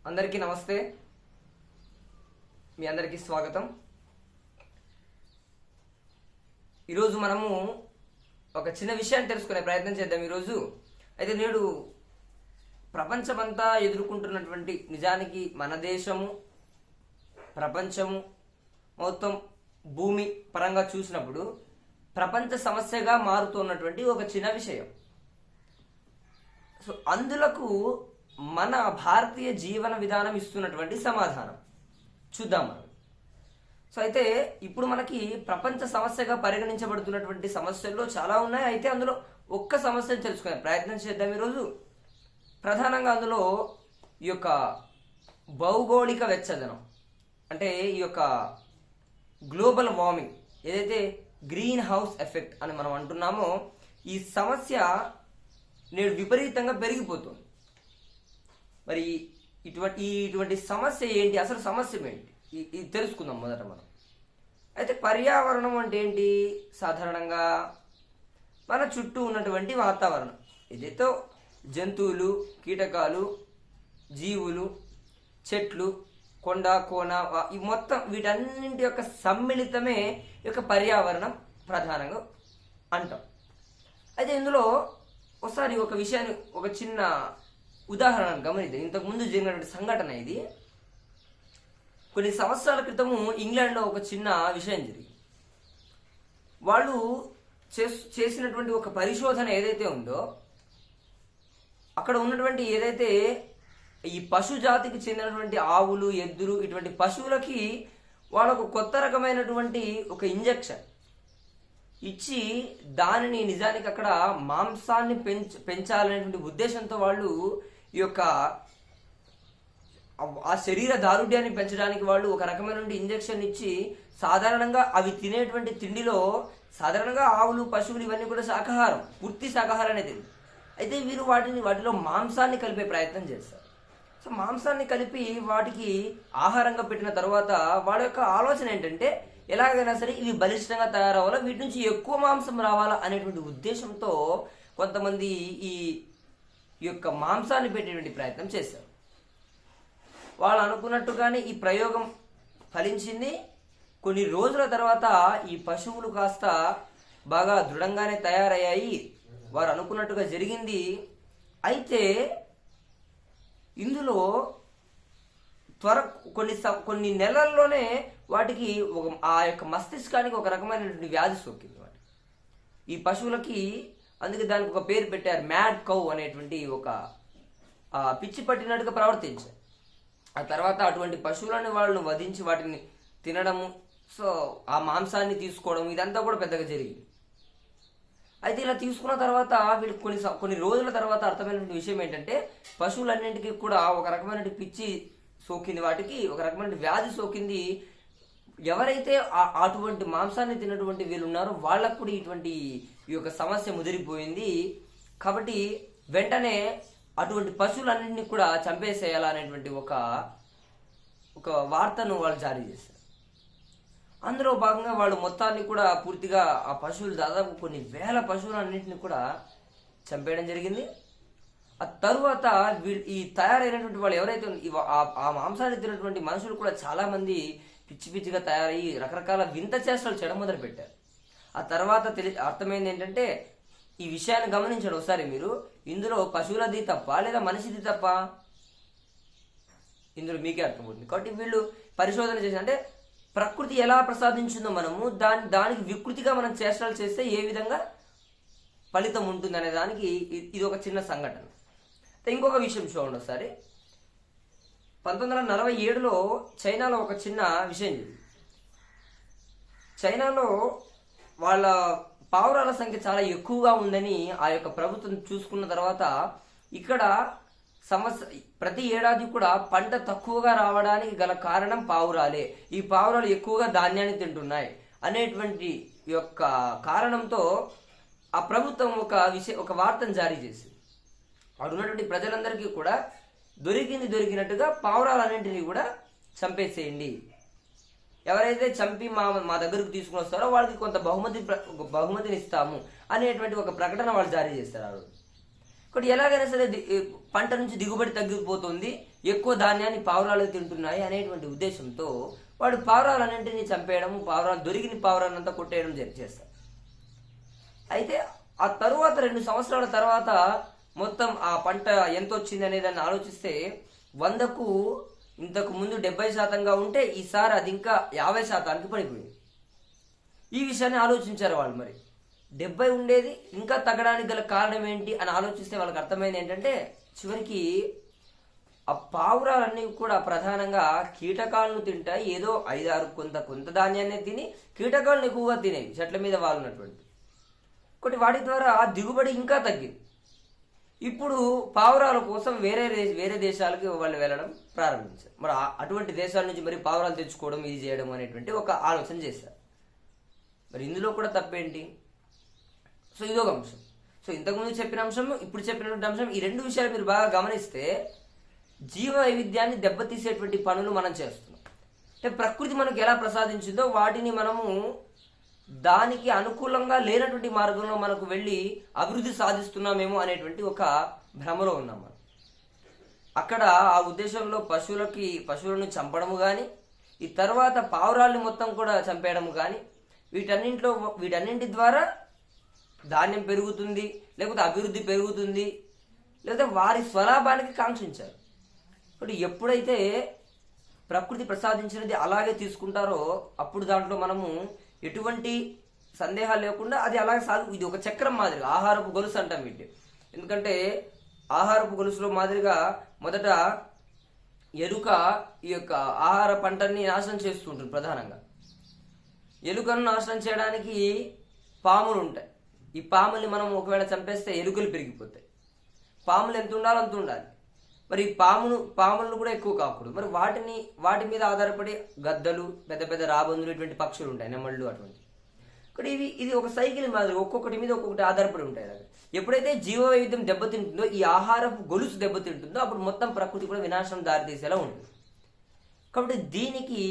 అందరికీ నమస్తే. మీ అందరికీ స్వాగతం. ఈరోజు మనము ఒక చిన్న విషయాన్ని తెలుసుకునే ప్రయత్నం చేద్దాం. ఈరోజు అయితే నేడు ప్రపంచమంతా ఎదుర్కొంటున్నటువంటి, నిజానికి మన దేశము, ప్రపంచము మొత్తం భూమి పరంగా చూసినప్పుడు ప్రపంచ సమస్యగా మారుతున్నటువంటి ఒక చిన్న విషయం. సో అందులకు మన భారతీయ జీవన విధానం ఇస్తున్నటువంటి సమాధానం చూద్దాం మనం. సో అయితే ఇప్పుడు మనకి ప్రపంచ సమస్యగా పరిగణించబడుతున్నటువంటి సమస్యల్లో చాలా ఉన్నాయి. అయితే అందులో ఒక్క సమస్యను తెలుసుకునే ప్రయత్నం చేద్దాం ఈరోజు. ప్రధానంగా అందులో ఈ యొక్క భౌగోళిక వెచ్చదనం, అంటే ఈ యొక్క గ్లోబల్ వార్మింగ్, ఏదైతే గ్రీన్ హౌస్ ఎఫెక్ట్ అని మనం అంటున్నామో, ఈ సమస్య నేడు విపరీతంగా పెరిగిపోతుంది. మరి ఇటువంటి సమస్య ఏంటి, అసలు సమస్య ఏంటి, ఇది తెలుసుకుందాం మొదట మనం. అయితే పర్యావరణం అంటే ఏంటి? సాధారణంగా మన చుట్టూ ఉన్నటువంటి వాతావరణం, ఏదైతే జంతువులు, కీటకాలు, జీవులు, చెట్లు, కొండ కోన, ఈ మొత్తం వీటన్నింటి యొక్క సమ్మిళితమే ఈ యొక్క పర్యావరణం ప్రధానంగా అంటాం. అయితే ఇందులో ఒకసారి ఒక విషయాన్ని, ఒక చిన్న ఉదాహరణ గమనిద్దాం. ఇంతకుముందు జరిగినటువంటి సంఘటన ఇది. కొన్ని సంవత్సరాల క్రితము ఇంగ్లాండ్లో ఒక చిన్న విషయం జరిగింది. వాళ్ళు చేసినటువంటి ఒక పరిశోధన ఏదైతే ఉందో, అక్కడ ఉన్నటువంటి ఏదైతే ఈ పశు జాతికి చెందినటువంటి ఆవులు, ఎద్దులు, ఇటువంటి పశువులకి వాళ్ళకు కొత్త రకమైనటువంటి ఒక ఇంజెక్షన్ ఇచ్చి దానిని నిజానికి అక్కడ మాంసాన్ని పెంచాలనేటువంటి ఉద్దేశంతో వాళ్ళు ఈ యొక్క ఆ శరీర దారుఢ్యాన్ని పెంచడానికి వాళ్ళు ఒక రకమైన ఇంజెక్షన్ ఇచ్చి, సాధారణంగా అవి తినేటువంటి తిండిలో సాధారణంగా ఆవులు, పశువులు ఇవన్నీ కూడా శాకాహారం, పూర్తి శాకాహారం అనేది. అయితే వీరు వాటిలో మాంసాన్ని కలిపే ప్రయత్నం చేస్తారు. సో మాంసాన్ని కలిపి వాటికి ఆహారంగా పెట్టిన తర్వాత వాళ్ళ యొక్క ఆలోచన ఏంటంటే, ఎలాగైనా సరే ఇవి బలిష్టంగా తయారవ్వాలా, వీటి నుంచి ఎక్కువ మాంసం రావాలా అనేటువంటి ఉద్దేశంతో కొంతమంది ఈ యొక్క మాంసాన్ని పెట్టేటువంటి ప్రయత్నం చేశారు. వాళ్ళు అనుకున్నట్టుగానే ఈ ప్రయోగం ఫలించింది. కొన్ని రోజుల తర్వాత ఈ పశువులు కాస్త బాగా దృఢంగానే తయారయ్యాయి, వారు అనుకున్నట్టుగా జరిగింది. అయితే ఇందులో కొన్ని నెలల్లోనే వాటికి ఆ యొక్క మస్తిష్కానికి ఒక రకమైనటువంటి వ్యాధి సోకింది వాటికి, ఈ పశువులకి. అందుకే దానికి ఒక పేరు పెట్టారు, మ్యాడ్ కౌ అనేటువంటి ఒక పిచ్చి పట్టినట్టుగా ప్రవర్తించారు. ఆ తర్వాత అటువంటి పశువులను వాళ్ళను వధించి వాటిని తినడము, సో ఆ మాంసాన్ని తీసుకోవడం, ఇదంతా కూడా పెద్దగా జరిగింది. అయితే ఇలా తీసుకున్న తర్వాత వీళ్ళకి కొన్ని రోజుల తర్వాత అర్థమైనటువంటి విషయం ఏంటంటే, పశువులన్నింటికి కూడా ఒక రకమైన పిచ్చి సోకింది, వాటికి ఒక రకమైన వ్యాధి సోకింది. ఎవరైతే అటువంటి మాంసాన్ని తినటువంటి వీళ్ళు ఉన్నారో వాళ్ళకు కూడా ఇటువంటి ఈ యొక్క సమస్య ముదిరిపోయింది. కాబట్టి వెంటనే అటువంటి పశువులన్నింటినీ కూడా చంపేసేయాలనేటువంటి ఒక వార్తను వాళ్ళు జారీ చేశారు. అందులో భాగంగా వాళ్ళు మొత్తాన్ని కూడా పూర్తిగా ఆ పశువులు, దాదాపు కొన్ని వేల పశువులన్నింటినీ కూడా చంపేయడం జరిగింది. ఆ తరువాత ఈ తయారైనటువంటి వాళ్ళు ఎవరైతే ఆ మాంసాన్ని తినటువంటి మనుషులు కూడా చాలా మంది పిచ్చి పిచ్చిగా తయారయ్యి రకరకాల వింత చేష్టలు చేయడం మొదలు పెట్టారు. ఆ తర్వాత అర్థమైంది ఏంటంటే, ఈ విషయాన్ని గమనించండి ఒకసారి మీరు, ఇందులో పశువులది తప్ప లేదా మనిషిది తప్ప, ఇందులో మీకే అర్థమవుతుంది. కాబట్టి వీళ్ళు పరిశోధన చేసి, అంటే ప్రకృతి ఎలా ప్రసాదించిందో మనము దానికి వికృతిగా మనం చేష్టలు చేస్తే ఏ విధంగా ఫలితం ఉంటుంది అనే దానికి ఇది ఒక చిన్న సంఘటన. ఇంకొక విషయం చూడండి ఒకసారి. 1947లో చైనాలో ఒక చిన్న విషయం జరిగింది. చైనాలో వాళ్ళ పావురాల సంఖ్య చాలా ఎక్కువగా ఉందని ఆ యొక్క ప్రభుత్వం చూసుకున్న తర్వాత, ఇక్కడ ప్రతి ఏడాది కూడా పంట తక్కువగా రావడానికి గల కారణం పావురాలే, ఈ పావురాలు ఎక్కువగా ధాన్యాన్ని తింటున్నాయి అనేటువంటి యొక్క కారణంతో ఆ ప్రభుత్వం ఒక వార్తను జారీ చేసింది. అక్కడ ఉన్నటువంటి ప్రజలందరికీ కూడా దొరికినట్టుగా పావురాలన్నింటినీ కూడా చంపేసేయండి, ఎవరైతే చంపి మా దగ్గరకు తీసుకుని వస్తారో వాళ్ళకి కొంత బహుమతిని ఇస్తాము అనేటువంటి ఒక ప్రకటన వాళ్ళు జారీ చేస్తారు. కాబట్టి ఎలాగైనా సరే పంట నుంచి దిగుబడి తగ్గిపోతుంది, ఎక్కువ ధాన్యాన్ని పావురాలు తింటున్నాయి అనేటువంటి ఉద్దేశంతో వాడు పావురాలన్నింటినీ చంపేయడం, పావురాలు దొరికిన పావురాలంతా కొట్టేయడం చేస్తారు. అయితే ఆ తరువాత 2 సంవత్సరాల తర్వాత మొత్తం ఆ పంట ఎంత వచ్చింది అనే దాన్ని ఆలోచిస్తే 100కు ఇంతకు ముందు 70% ఉంటే ఈసారి అది ఇంకా 50% పడిపోయింది. ఈ విషయాన్ని ఆలోచించారు వాళ్ళు. మరి 70 ఉండేది ఇంకా తగ్గడానికి గల కారణం ఏంటి అని ఆలోచిస్తే వాళ్ళకి అర్థమైంది ఏంటంటే, చివరికి ఆ పావురాలన్నీ కూడా ప్రధానంగా కీటకాలను తింటాయి. ఏదో 5-6 కొంత ధాన్యాన్ని తిని కీటకాలను ఎక్కువగా తినేవి, చెట్ల మీద వాలినటువంటి. ఒకటి వాటి ద్వారా దిగుబడి ఇంకా తగ్గింది. ఇప్పుడు పావురాల కోసం వేరే దేశాలకి వాళ్ళు వెళ్ళడం ప్రారంభించారు. మరి అటువంటి దేశాల నుంచి మరి పావురాలు తెచ్చుకోవడం, ఇది చేయడం అనేటువంటి ఒక ఆలోచన చేశారు. మరి ఇందులో కూడా తప్పేంటి? సో ఇదొక అంశం. సో ఇంతకుముందు చెప్పిన అంశం, ఇప్పుడు చెప్పినటువంటి అంశం, ఈ 2 విషయాలు మీరు బాగా గమనిస్తే జీవ వైవిధ్యాన్ని దెబ్బతీసేటువంటి పనులు మనం చేస్తున్నాం. అంటే ప్రకృతి మనకు ఎలా ప్రసాదించిందో వాటిని మనము దానికి అనుకూలంగా లేనటువంటి మార్గంలో మనకు వెళ్ళి అభివృద్ధి సాధిస్తున్నామేమో అనేటువంటి ఒక భ్రమలో ఉన్నాం మనం. అక్కడ ఆ ఉద్దేశంలో పశువులను చంపడము కానీ, ఈ తర్వాత పావురాల్ని మొత్తం కూడా చంపేయడము కానీ, వీటన్నింటి ద్వారా ధాన్యం పెరుగుతుంది, లేకపోతే అభివృద్ధి పెరుగుతుంది, లేకపోతే వారి స్వలాభానికి కాంక్షించారు. ఇప్పుడు ఎప్పుడైతే ప్రకృతి ప్రసాదించినది అలాగే తీసుకుంటారో అప్పుడు దాంట్లో మనము ఎటువంటి సందేహాలు లేకుండా అది అలాగే ఇది ఒక చక్రం మాదిరిగా, ఆహారపు గొలుసు అంటాం వీటి. ఎందుకంటే ఆహారపు గొలుసులో మాదిరిగా మొదట ఎలుక ఈ యొక్క ఆహార పంటని నాశనం చేస్తూ ఉంటుంది. ప్రధానంగా ఎలుకను నాశనం చేయడానికి పాములు ఉంటాయి. ఈ పాముల్ని మనం ఒకవేళ చంపేస్తే ఎలుకలు పెరిగిపోతాయి. పాములు ఎంత ఉండాలో అంత ఉండాలి. మరి పాములను కూడా ఎక్కువ కాకూడదు. మరి వాటి మీద ఆధారపడి గద్దలు, పెద్ద పెద్ద రాబందులు, ఇటువంటి పక్షులు ఉంటాయి, నెమళ్ళు అటువంటి. ఇక్కడ ఇది ఒక సైకిల్ మాదిరి, ఒక్కొక్కటి మీద ఒక్కొక్కటి ఆధారపడి ఉంటాయి. ఎప్పుడైతే జీవ వైవిధ్యం దెబ్బతింటుందో, ఈ ఆహారపు గొలుసు దెబ్బతింటుందో, అప్పుడు మొత్తం ప్రకృతి కూడా వినాశనం దారితీసేలా ఉంటుంది. కాబట్టి దీనికి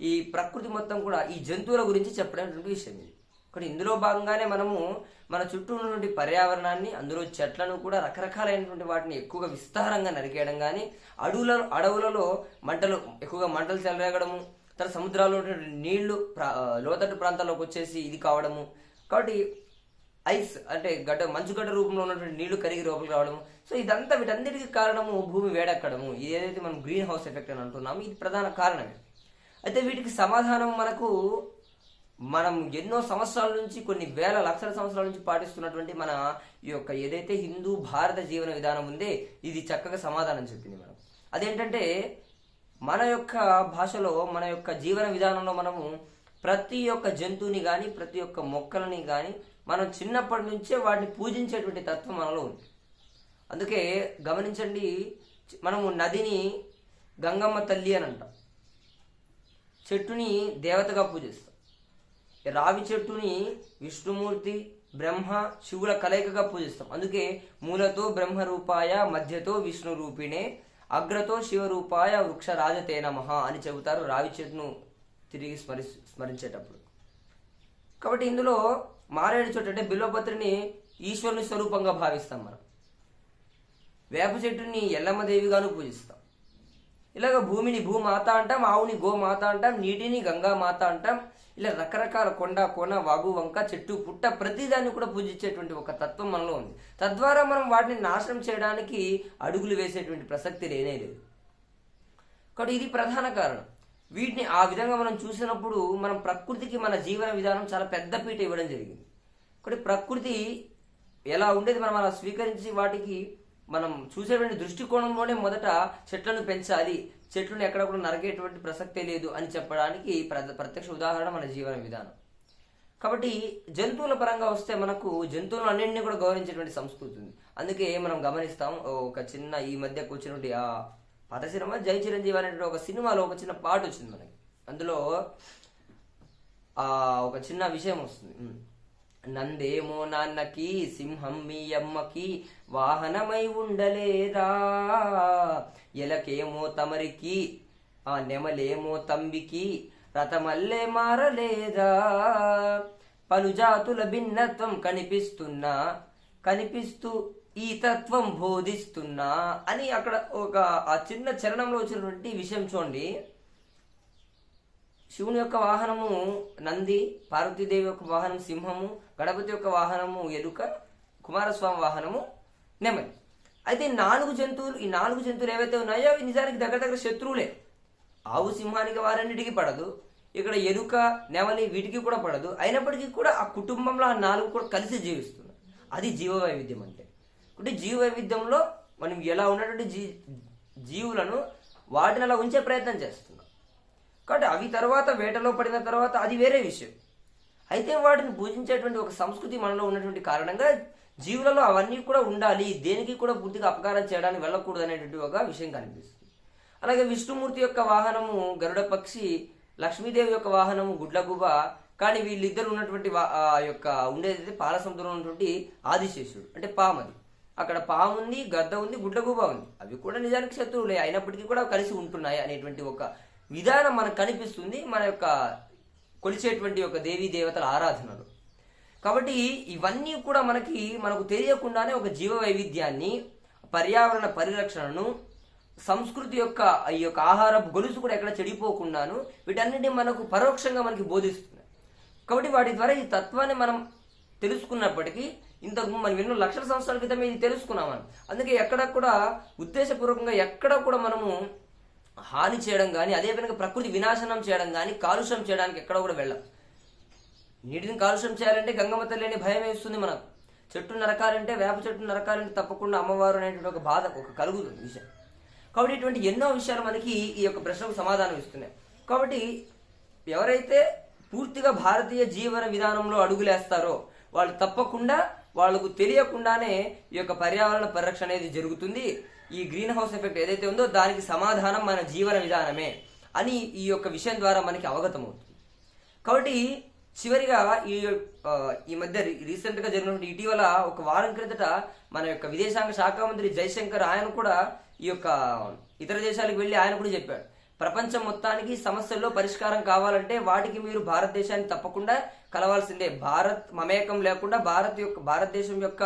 ఈ ప్రకృతి మొత్తం కూడా ఈ జంతువుల గురించి చెప్పడానికి విషయం ఇది. ఇక్కడ ఇందులో భాగంగానే మనము మన చుట్టూ ఉన్నటువంటి పర్యావరణాన్ని, అందులో చెట్లను కూడా రకరకాలైనటువంటి వాటిని ఎక్కువగా విస్తారంగా నరికేయడం కానీ, అడవులలో ఎక్కువగా మంటలు చెలరేగడము, తర్వాత సముద్రాల్లో నీళ్లు లోతట్టు ప్రాంతాల్లోకి వచ్చేసి ఇది కావడము. కాబట్టి ఐస్ అంటే మంచుగడ్డ రూపంలో ఉన్నటువంటి నీళ్లు కరిగి లోపలికి రావడము. సో వీటన్నిటికీ కారణము భూమి వేడెక్కడము. ఇది ఏదైతే మనం గ్రీన్ హౌస్ ఎఫెక్ట్ అని అంటున్నాము, ఇది ప్రధాన కారణమే. అయితే వీటికి సమాధానం మనం ఎన్నో సంవత్సరాల నుంచి, కొన్ని వేల లక్షల సంవత్సరాల నుంచి పాటిస్తున్నటువంటి మన ఈ యొక్క ఏదైతే హిందూ భారత జీవన విధానం ఉందే, ఇది చక్కగా సమాధానం చెప్పింది మనం. అదేంటంటే మన యొక్క భాషలో, మన యొక్క జీవన విధానంలో మనము ప్రతి ఒక్క జంతువుని కానీ, ప్రతి ఒక్క మొక్కలని కానీ మనం చిన్నప్పటి నుంచే వాటిని పూజించేటువంటి తత్వం మనలో ఉంది. అందుకే గమనించండి, మనము నదిని గంగమ్మ తల్లి అని అంటాం, చెట్టుని దేవతగా పూజిస్తాం, రావి చెట్టుని విష్ణుమూర్తి, బ్రహ్మ, శివుల కలయికగా పూజిస్తాం. అందుకే మూలతో బ్రహ్మ రూపాయ, మధ్యతో విష్ణు రూపిణే, అగ్రతో శివరూపాయ, వృక్ష రాజతే నమః అని చెబుతారు రావి చెట్టును తిరిగి స్మరించేటప్పుడు. కాబట్టి ఇందులో మారేడు చెట్టు అంటే బిల్వపత్రిని ఈశ్వరుని స్వరూపంగా భావిస్తాం మనం. వేప చెట్టుని ఎల్లమ్మదేవిగాను పూజిస్తాం. ఇలాగ భూమిని భూమాత అంటాం, ఆవుని గోమాత అంటాం, నీటిని గంగామాత అంటాం. ఇలా రకరకాల కొండ, కోన, వాగు, వంక, చెట్టు, పుట్ట ప్రతిదాన్ని కూడా పూజించేటువంటి ఒక తత్వం మనలో ఉంది. తద్వారా మనం వాటిని నాశనం చేయడానికి అడుగులు వేసేటువంటి ప్రసక్తి లేదు. కాబట్టి ఇది ప్రధాన కారణం. వీటిని ఆ విధంగా మనం చూసినప్పుడు మనం ప్రకృతికి మన జీవన విధానం చాలా పెద్ద పీట ఇవ్వడం జరిగింది. కాబట్టి ప్రకృతి ఎలా ఉండేది మనం అలా స్వీకరించి వాటికి మనం చూసేటువంటి దృష్టికోణంలోనే మొదట చెట్లను పెంచాలి, చెట్లను ఎక్కడ కూడా నరికేటువంటి ప్రసక్తే లేదు అని చెప్పడానికి ప్రత్యక్ష ఉదాహరణ మన జీవన విధానం. కాబట్టి జంతువుల పరంగా వస్తే మనకు జంతువులను అన్నింటినీ కూడా గౌరవించేటువంటి సంస్కృతి ఉంది. అందుకే మనం గమనిస్తాం, ఒక చిన్న ఈ మధ్యకు వచ్చినటువంటి ఆ పాత సినిమా జై చిరంజీవి అనేటువంటి ఒక సినిమాలో ఒక చిన్న పాట వచ్చింది మనకి. అందులో ఒక చిన్న విషయం వస్తుంది. నందేమో నాన్నకి, సింహం మీ అమ్మకి వాహనమై ఉండలేదా, ఎలకేమో తమరికి, ఆ నెమలేమో తంబికి రథమల్లే మారలేదా, పలు జాతుల భిన్నత్వం కనిపిస్తూ ఈ తత్వం బోధిస్తున్నా అని అక్కడ ఒక ఆ చిన్న చరణంలో వచ్చినటువంటి విషయం చూడండి. శివుని యొక్క వాహనము నంది, పార్వతీదేవి యొక్క వాహనం సింహము, గణపతి యొక్క వాహనము ఎలుక, కుమారస్వామి వాహనము నెమలి. అయితే ఈ 4 జంతువులు ఏవైతే ఉన్నాయో అవి నిజానికి దగ్గర శత్రువులే. ఆవు సింహానికి వారన్నిటికీ పడదు, ఇక్కడ ఎలుక నెమలి వీటికి కూడా పడదు. అయినప్పటికీ కూడా ఆ కుటుంబంలో ఆ 4 కూడా కలిసి జీవిస్తున్నాయి. అది జీవ వైవిధ్యం అంటే. జీవ వైవిధ్యంలో మనం ఎలా ఉన్నటువంటి జీవులను వాటిని అలా ఉంచే ప్రయత్నం చేస్తున్నాం. కాబట్టి అవి తర్వాత వేటలో పడిన తర్వాత అది వేరే విషయం. అయితే వాటిని పూజించేటువంటి ఒక సంస్కృతి మనలో ఉన్నటువంటి కారణంగా జీవులలో అవన్నీ కూడా ఉండాలి, దేనికి కూడా పూర్తిగా అపకారం చేయడానికి వెళ్ళకూడదు అనేటువంటి ఒక విషయం కనిపిస్తుంది. అలాగే విష్ణుమూర్తి యొక్క వాహనము గరుడ పక్షి, లక్ష్మీదేవి యొక్క వాహనము గుడ్లగుబ. కానీ వీళ్ళిద్దరు ఉన్నటువంటి యొక్క ఉండేది పాల సముద్రంలో ఉన్నటువంటి ఆదిశేషుడు అంటే పామది. అక్కడ పాము ఉంది, గద్ద ఉంది, గుడ్లగూబ ఉంది. అవి కూడా నిజానికి శత్రువులే, అయినప్పటికీ కూడా కలిసి ఉంటున్నాయి అనేటువంటి ఒక విధానం మనకు కనిపిస్తుంది మన యొక్క కొలిచేటువంటి ఒక దేవీ దేవతల ఆరాధనలు. కాబట్టి ఇవన్నీ కూడా మనకు తెలియకుండానే ఒక జీవ వైవిధ్యాన్ని, పర్యావరణ పరిరక్షణను, సంస్కృతి యొక్క ఈ యొక్క ఆహారపు గొలుసు కూడా ఎక్కడ చెడిపోకుండాను వీటన్నిటిని మనకు పరోక్షంగా మనకి బోధిస్తున్నాయి. కాబట్టి వాటి ద్వారా ఈ తత్వాన్ని మనం తెలుసుకున్నప్పటికీ ఇంతకు మనం ఎన్నో లక్షల సంవత్సరాల క్రితం ఇది తెలుసుకున్నామని. అందుకే ఎక్కడ కూడా ఉద్దేశపూర్వకంగా ఎక్కడ కూడా మనము హాని చేయడం కానీ, అదే విధంగా ప్రకృతి వినాశనం చేయడం కానీ, కాలుష్యం చేయడానికి ఎక్కడ కూడా వెళ్ళం. నీటిని కాలుష్యం చేయాలంటే గంగమ్మ తల్లి అనే భయం వేస్తుంది మనకు. చెట్టు నరకాలంటే, వేప చెట్టు నరకాలంటే తప్పకుండా అమ్మవారు అనేటువంటి ఒక బాధ కలుగుతుంది విషయం. కాబట్టి ఇటువంటి ఎన్నో విషయాలు మనకి ఈ యొక్క ప్రశ్నకు సమాధానం ఇస్తున్నాయి. కాబట్టి ఎవరైతే పూర్తిగా భారతీయ జీవన విధానంలో అడుగులేస్తారో వాళ్ళు తప్పకుండా వాళ్ళకు తెలియకుండానే ఈ యొక్క పర్యావరణ పరిరక్షణ అనేది జరుగుతుంది. ఈ గ్రీన్ హౌస్ ఎఫెక్ట్ ఏదైతే ఉందో దానికి సమాధానం మన జీవన విధానమే అని ఈ యొక్క విషయం ద్వారా మనకి అవగతం అవుతుంది. కాబట్టి చివరిగా ఈ మధ్య రీసెంట్ గా జరిగినటువంటి ఇటీవల ఒక వారం క్రిందట మన యొక్క విదేశాంగ శాఖ మంత్రి జైశంకర్ ఆయన కూడా ఈ యొక్క ఇతర దేశాలకు వెళ్ళి ఆయన కూడా చెప్పాడు, ప్రపంచం మొత్తానికి సమస్యల్లో పరిష్కారం కావాలంటే వాటికి మీరు భారతదేశాన్ని తప్పకుండా కలవాల్సిందే. మమేకం లేకుండా భారతదేశం యొక్క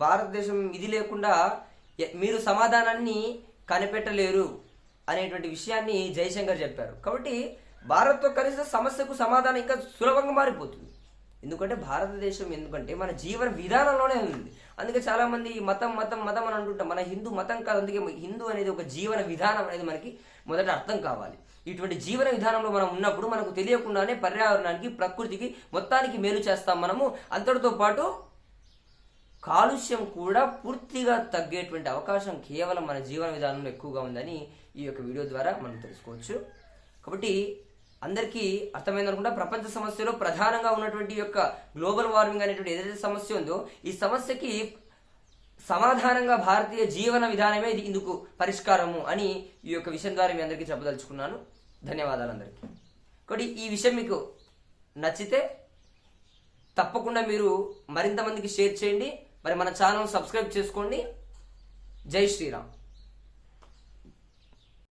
భారతదేశం ఇది లేకుండా మీరు సమాధానాన్ని కనిపెట్టలేరు అనేటువంటి విషయాన్ని జయశంకర్ చెప్పారు. కాబట్టి భారత్తో కలిసి సమస్యకు సమాధానం ఇంకా సులభంగా మారిపోతుంది. ఎందుకంటే భారతదేశం మన జీవన విధానంలోనే ఉంది. అందుకే చాలా మంది మతం అని అంటుంటాం. మన హిందూ మతం కాదు. అందుకే హిందూ అనేది ఒక జీవన విధానం అనేది మనకి మొదట అర్థం కావాలి. ఇటువంటి జీవన విధానంలో మనం ఉన్నప్పుడు మనకు తెలియకుండానే పర్యావరణానికి, ప్రకృతికి మొత్తానికి మేలు చేస్తాం మనము. అంతటితో పాటు కాలుష్యం కూడా పూర్తిగా తగ్గేటువంటి అవకాశం కేవలం మన జీవన విధానంలో ఎక్కువగా ఉందని ఈ యొక్క వీడియో ద్వారా మనం తెలుసుకోవచ్చు. కాబట్టి అందరికీ అర్థమైందనుకుంటా. ప్రపంచ సమస్యలో ప్రధానంగా ఉన్నటువంటి యొక్క గ్లోబల్ వార్మింగ్ అనేటువంటి ఏదైతే సమస్య ఉందో ఈ సమస్యకి సమాధానంగా భారతీయ జీవన విధానమే ఇందుకు పరిష్కారము అని ఈ యొక్క విషయం ద్వారా మీ అందరికీ చెప్పదలుచుకున్నాను. ధన్యవాదాలు అందరికీ. కాబట్టి ఈ విషయం మీకు నచ్చితే తప్పకుండా మీరు మరింత మందికి షేర్ చేయండి. మరి మన ఛానల్ సబ్స్క్రైబ్ చేసుకోండి. జై శ్రీరామ్.